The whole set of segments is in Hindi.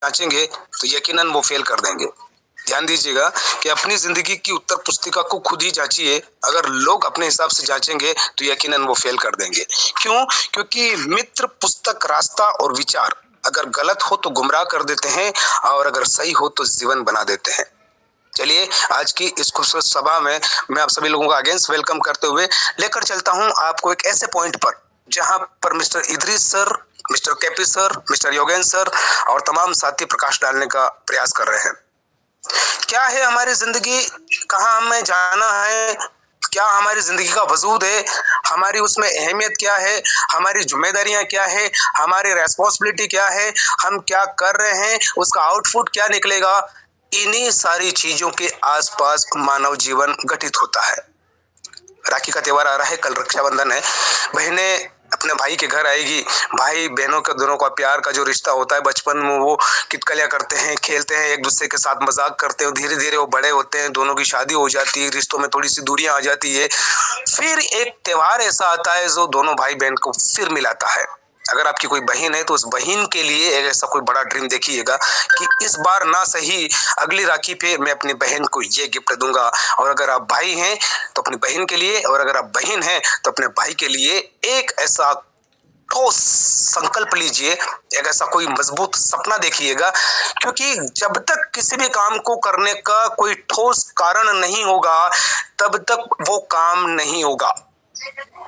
जांचेंगे तो यकीनन वो फेल कर देंगे। ध्यान दीजिएगा कि अपनी जिंदगी की उत्तर पुस्तिका को खुद ही जांचिए। अगर लोग अपने हिसाब से जांचेंगे तो यकीनन वो फेल कर देंगे। क्यों? क्योंकि मित्र, पुस्तक, रास्ता और विचार अगर गलत हो तो गुमराह कर देते हैं और अगर सही हो तो जीवन बना देते हैं। चलिए, आज की इस खूबसूरत सभा में मैं आप सभी लोगों का अगेंस्ट वेलकम करते हुए लेकर चलता हूं आपको एक ऐसे पॉइंट पर जहां पर mister Idris sir, mister KP sir, mister Yogendra sir और तमाम साथी प्रकाश डालने का प्रयास कर रहे हैं। क्या है हमारी जिंदगी, कहाँ हमें जाना है, क्या हमारी जिंदगी का वजूद है, हमारी उसमें अहमियत क्या है, हमारी जिम्मेदारियां क्या है, हमारी रेस्पॉन्सिबिलिटी क्या है, हम क्या कर रहे हैं, उसका आउटपुट क्या निकलेगा, इन्हीं सारी चीजों के आसपास मानव जीवन गठित होता है। राखी का त्योहार आ रहा है, कल रक्षाबंधन है। बहनें अपने भाई के घर आएगी, भाई बहनों के दोनों का प्यार का जो रिश्ता होता है, बचपन में वो किटकलियां करते हैं, खेलते हैं, एक दूसरे के साथ मजाक करते हैं, धीरे धीरे वो बड़े होते हैं, दोनों की शादी हो जाती है, रिश्तों में थोड़ी सी दूरियां आ जाती है। फिर एक त्योहार ऐसा आता है जो दोनों भाई बहन को फिर मिलाता है। अगर आपकी कोई बहन है तो उस बहन के लिए एक ऐसा कोई बड़ा ड्रीम देखिएगा कि इस बार ना सही अगली राखी पे मैं अपनी बहन को ये गिफ्ट दूंगा। और अगर आप भाई हैं तो अपनी बहन के लिए, और अगर आप बहन हैं तो अपने भाई के लिए एक ऐसा ठोस संकल्प लीजिए, एक ऐसा कोई मजबूत सपना देखिएगा। क्योंकि जब तक किसी भी काम को करने का कोई ठोस कारण नहीं होगा तब तक वो काम नहीं होगा।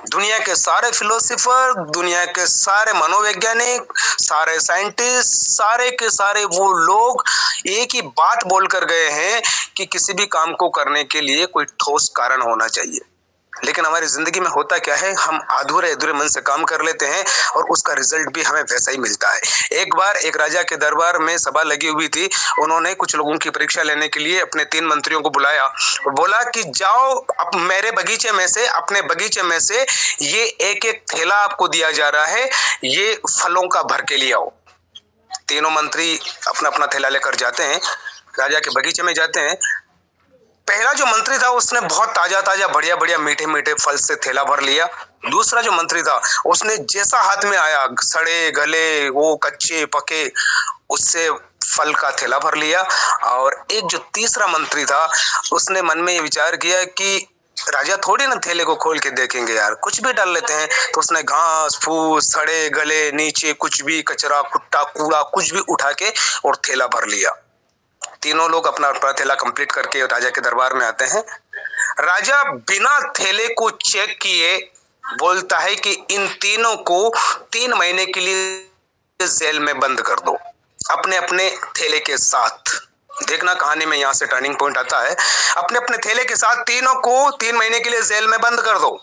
दुनिया के सारे फिलोसोफर, दुनिया के सारे मनोवैज्ञानिक, सारे साइंटिस्ट, सारे के सारे वो लोग एक ही बात बोलकर गए हैं कि किसी भी काम को करने के लिए कोई ठोस कारण होना चाहिए। लेकिन हमारी जिंदगी में होता क्या है, हम अधूरे अधूरे मन से काम कर लेते हैं और उसका रिजल्ट भी हमें वैसा ही मिलता है। एक बार एक राजा के दरबार में सभा लगी हुई थी। उन्होंने कुछ लोगों की परीक्षा लेने के लिए अपने 3 मंत्रियों को बुलाया और बोला कि जाओ अब मेरे बगीचे में से, अपने बगीचे में से ये एक एक थैला आपको दिया जा रहा है, ये फलों का भर के लिए आओ। तीनों मंत्री अपना अपना थैला लेकर जाते हैं, राजा के बगीचे में जाते हैं। पहला जो मंत्री था उसने बहुत ताजा ताजा बढ़िया बढ़िया मीठे मीठे फल से थैला भर लिया। दूसरा जो मंत्री था उसने जैसा हाथ में आया, सड़े गले वो कच्चे पके, उससे फल का थैला भर लिया। और एक जो तीसरा मंत्री था उसने मन में ये विचार किया कि राजा थोड़ी ना थैले को खोल के देखेंगे यार, कुछ भी डाल लेते हैं। तो उसने घास फूस, सड़े गले, नीचे कुछ भी कचरा कुट्टा कूड़ा कुछ भी उठा के और थैला भर लिया। तीनों लोग अपना अपना थैला कंप्लीट करके राजा के दरबार में आते हैं। राजा बिना थैले को चेक किए बोलता है कि इन तीनों को 3 महीने के लिए जेल में बंद कर दो, अपने अपने थैले के साथ। देखना कहानी में यहाँ से टर्निंग पॉइंट आता है। अपने अपने थैले के साथ तीनों को 3 महीने के लिए जेल में बंद कर दो।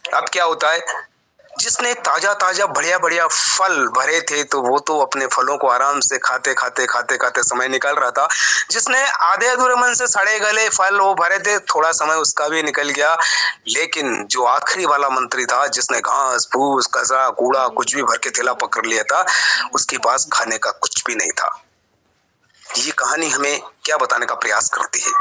अब क्या होता है, जिसने ताजा ताजा बढ़िया बढ़िया फल भरे थे तो वो तो अपने फलों को आराम से खाते खाते खाते खाते समय निकाल रहा था। जिसने आधे अधूरे मन से सड़े गले फल वो भरे थे, थोड़ा समय उसका भी निकल गया। लेकिन जो आखिरी वाला मंत्री था जिसने घास फूस कचरा कूड़ा कुछ भी भर के थैला पकड़ लिया था, उसके पास खाने का कुछ भी नहीं था। ये कहानी हमें क्या बताने का प्रयास करती है?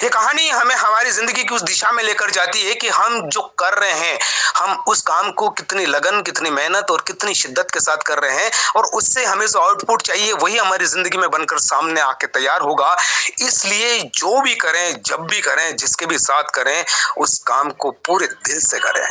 ये कहानी हमें हमारी जिंदगी की उस दिशा में लेकर जाती है कि हम जो कर रहे हैं, हम उस काम को कितनी लगन, कितनी मेहनत और कितनी शिद्दत के साथ कर रहे हैं, और उससे हमें जो आउटपुट चाहिए वही हमारी जिंदगी में बनकर सामने आके तैयार होगा। इसलिए जो भी करें, जब भी करें, जिसके भी साथ करें, उस काम को पूरे दिल से करें।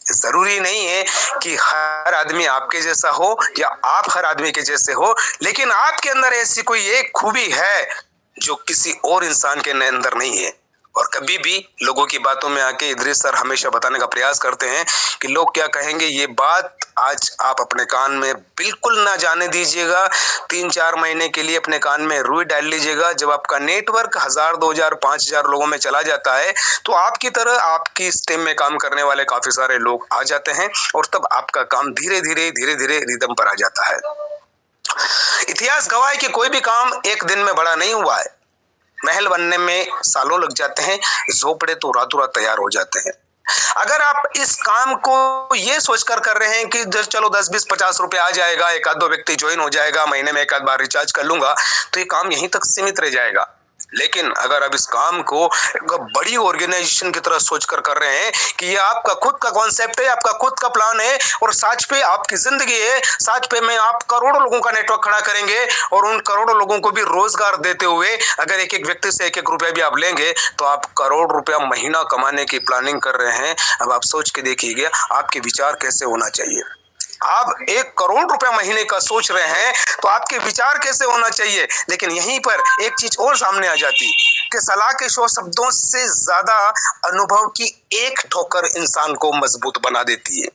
जरूरी नहीं है कि हर आदमी आपके जैसा हो या आप हर आदमी के जैसे हो, लेकिन आपके अंदर ऐसी कोई एक खूबी है जो किसी और इंसान के अंदर नहीं है। और कभी भी लोगों की बातों में आके इदरीस सर हमेशा बताने का प्रयास करते हैं कि लोग क्या कहेंगे, ये बात आज आप अपने कान में बिल्कुल ना जाने दीजिएगा। 3-4 महीने के लिए अपने कान में रुई डाल लीजिएगा। जब आपका नेटवर्क 1000, 2000, 5000 लोगों में चला जाता है तो आपकी तरह आपकी स्टेम में काम करने वाले काफी सारे लोग आ जाते हैं और तब आपका काम धीरे धीरे रिदम पर आ जाता है। इतिहास गवाह है कि कोई भी काम एक दिन में बड़ा नहीं हुआ है। महल बनने में सालों लग जाते हैं, झोपड़े तो रातों रात तैयार हो जाते हैं। अगर आप इस काम को ये सोचकर कर रहे हैं कि चलो 10, 20, 50 रुपए आ जाएगा, एक आध दो व्यक्ति ज्वाइन हो जाएगा, महीने में एक आध बार रिचार्ज कर लूंगा, तो ये काम यहीं तक सीमित रह जाएगा। लेकिन अगर आप इस काम को एक बड़ी ऑर्गेनाइजेशन की तरह सोचकर कर रहे हैं कि ये आपका खुद का कॉन्सेप्ट है, आपका खुद का प्लान है और साच पे आपकी जिंदगी है, साच पे में आप करोड़ों लोगों का नेटवर्क खड़ा करेंगे और उन करोड़ों लोगों को भी रोजगार देते हुए अगर एक एक व्यक्ति से एक एक रुपया भी आप लेंगे तो आप करोड़ रुपया महीना कमाने की प्लानिंग कर रहे हैं। अब आप सोच के देखिएगा आपके विचार कैसे होना चाहिए। आप 1 करोड़ रुपया महीने का सोच रहे हैं तो आपके विचार कैसे होना चाहिए। लेकिन यहीं पर एक चीज और सामने आ जाती कि सलाह के 100 शब्दों से ज्यादा अनुभव की एक ठोकर इंसान को मजबूत बना देती है।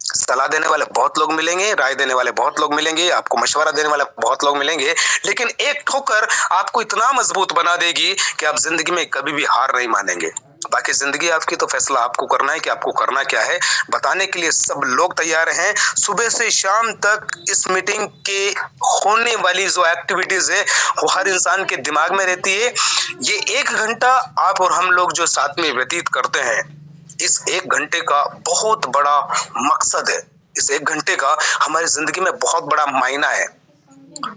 सलाह देने वाले बहुत लोग मिलेंगे, राय देने वाले बहुत लोग मिलेंगे, आपको मशवरा देने वाले बहुत लोग मिलेंगे, लेकिन एक ठोकर आपको इतना मजबूत बना देगी कि आप जिंदगी में कभी भी हार नहीं मानेंगे। बाकी जिंदगी आपकी, तो फैसला आपको करना है कि आपको करना क्या है। बताने के लिए सब लोग तैयार हैं। सुबह से शाम तक इस मीटिंग के होने वाली जो एक्टिविटीज है वो हर इंसान के दिमाग में रहती है। ये 1 घंटा आप और हम लोग जो साथ में व्यतीत करते हैं, इस 1 घंटे का बहुत बड़ा मकसद है। इस 1 घंटे का हमारी जिंदगी में बहुत बड़ा मायना है।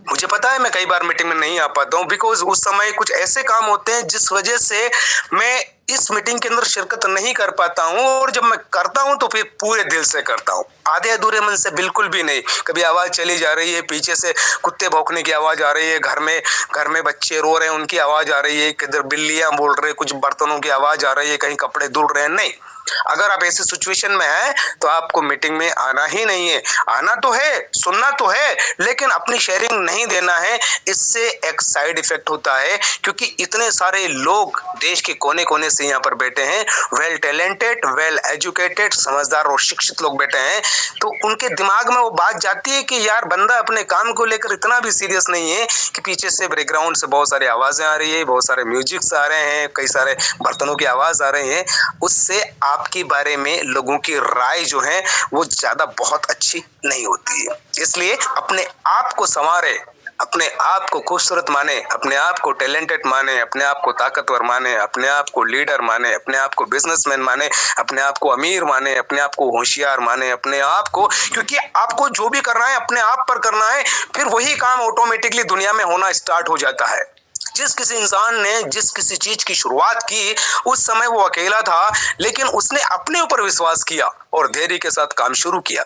मुझे पता है मैं कई बार मीटिंग में नहीं आ पाता हूँ बिकॉज उस समय कुछ ऐसे काम होते हैं जिस वजह से मैं इस मीटिंग के अंदर शिरकत नहीं कर पाता हूँ, और जब मैं करता हूँ तो फिर पूरे दिल से करता हूँ, आधे अधूरे मन से बिल्कुल भी नहीं। कभी आवाज चली जा रही है, पीछे से कुत्ते भौंकने की आवाज आ रही है, घर में बच्चे रो रहे हैं उनकी आवाज आ रही है, किधर बिल्लियां बोल रहे हैं, कुछ बर्तनों की आवाज आ रही है, कहीं कपड़े धुल रहे हैं। नहीं, अगर आप ऐसी सिचुएशन में हैं तो आपको मीटिंग में आना ही नहीं है। आना तो है, सुनना तो है, लेकिन अपनी शेयरिंग नहीं देना है। इससे एक साइड इफेक्ट होता है क्योंकि इतने सारे लोग देश के कोने कोने से यहाँ पर बैठे हैं, वेल टैलेंटेड, वेल एजुकेटेड, समझदार और शिक्षित लोग बैठे हैं, तो उनके दिमाग में वो बात जाती है कि यार बंदा अपने काम को लेकर इतना भी सीरियस नहीं है कि पीछे से बैकग्राउंड से बहुत सारी आवाजें आ रही है, बहुत सारे म्यूजिक्स आ रहे हैं, कई सारे बर्तनों की आवाज आ रही है, उससे आपके बारे में लोगों की राय जो है वो ज्यादा बहुत अच्छी नहीं होती है। इसलिए अपने आप को संवारे, अपने आप को खूबसूरत माने, अपने आप को टैलेंटेड माने, अपने आप को ताकतवर माने, अपने आप को लीडर माने, अपने आप को बिजनेसमैन माने, अपने आप को अमीर माने, अपने आप को होशियार माने, अपने आप को, क्योंकि आपको जो भी करना है अपने आप पर करना है, फिर वही काम ऑटोमेटिकली दुनिया में होना स्टार्ट हो जाता है। जिस किसी इंसान ने जिस किसी चीज की शुरुआत की उस समय वो अकेला था, लेकिन उसने अपने ऊपर विश्वास किया और धैर्य के साथ काम शुरू किया।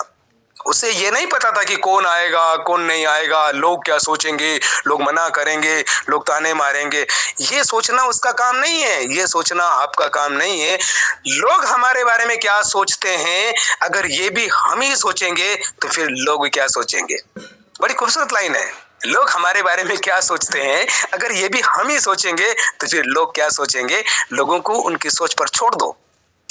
उसे ये नहीं पता था कि कौन आएगा कौन नहीं आएगा, लोग क्या सोचेंगे, लोग मना करेंगे, लोग ताने मारेंगे। ये सोचना उसका काम नहीं है, ये सोचना आपका काम नहीं है। लोग हमारे बारे में क्या सोचते हैं, अगर ये भी हम ही सोचेंगे तो फिर लोग क्या सोचेंगे। बड़ी खूबसूरत लाइन है। लोग हमारे बारे में क्या सोचते हैं, अगर ये भी हम ही सोचेंगे तो फिर लोग क्या सोचेंगे। लोगों को उनकी सोच पर छोड़ दो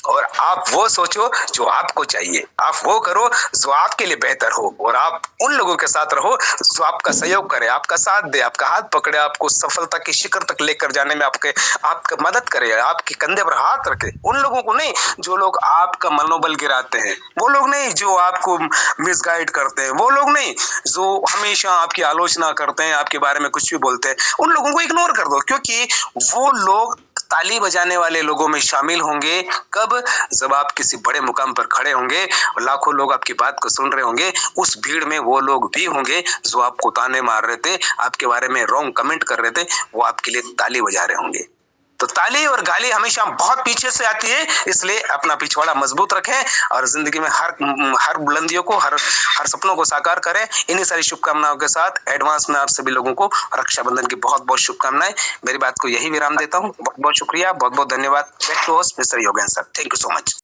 और आप वो सोचो जो आपको चाहिए, आप वो करो जो आपके लिए बेहतर हो, और आप उन लोगों के साथ रहो जो आपका सहयोग करे, आपका साथ दे, आपका हाथ पकड़े, आपको सफलता की शिखर तक लेकर जाने में आपका मदद करे, आपके कंधे पर हाथ रखे। उन लोगों को नहीं जो लोग आपका मनोबल गिराते हैं, वो लोग नहीं जो आपको मिसगाइड करते हैं, वो लोग नहीं जो हमेशा आपकी आलोचना करते हैं, आपके बारे में कुछ भी बोलते हैं। उन लोगों को इग्नोर कर दो, क्योंकि वो लोग ताली बजाने वाले लोगों में शामिल होंगे कब, जब आप किसी बड़े मुकाम पर खड़े होंगे और लाखों लोग आपकी बात को सुन रहे होंगे। उस भीड़ में वो लोग भी होंगे जो आपको ताने मार रहे थे, आपके बारे में रॉन्ग कमेंट कर रहे थे, वो आपके लिए ताली बजा रहे होंगे। तो ताली और गाली हमेशा बहुत पीछे से आती है, इसलिए अपना पिछवाड़ा मजबूत रखें और जिंदगी में हर बुलंदियों को, हर सपनों को साकार करें। इन्हीं सारी शुभकामनाओं के साथ एडवांस में आप सभी लोगों को रक्षाबंधन की बहुत बहुत शुभकामनाएं। मेरी बात को यही विराम देता हूँ। बहुत बहुत शुक्रिया, बहुत बहुत धन्यवाद। Back to host mister Yogendra sir, thank you so much.